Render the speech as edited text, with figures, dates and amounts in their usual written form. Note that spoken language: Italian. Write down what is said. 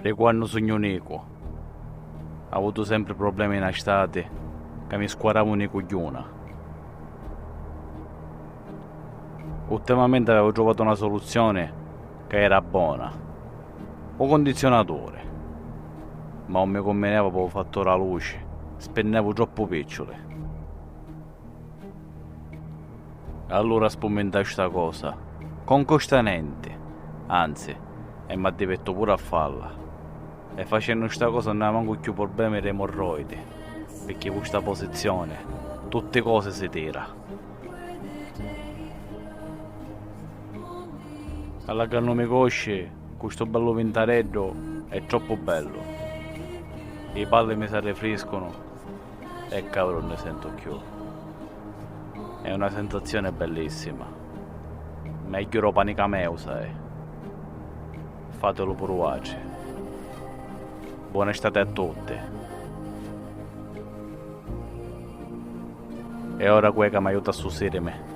Per quando sogno unico, ho avuto sempre problemi in estate che mi squaravano i coglioni. Ultimamente avevo trovato una soluzione che era buona. Un condizionatore. Ma non mi conveniva per il fattore a luce. Spendevo troppo picciole. Allora sperimentai sta cosa. Con costanente. Anzi, e mi ha diretto pure a farla. E facendo sta cosa non avevo manco più problemi di emorroidi. Perché in questa posizione tutte cose si tira. Alla che non mi conosce, questo bello vintareddo è troppo bello. I palli mi si rifrescono e cavolo non ne sento più. È una sensazione bellissima. Meglio panica meusa, Fatelo provare. Buona estate a tutti. E ora quella che mi aiuta a sussurrarmi.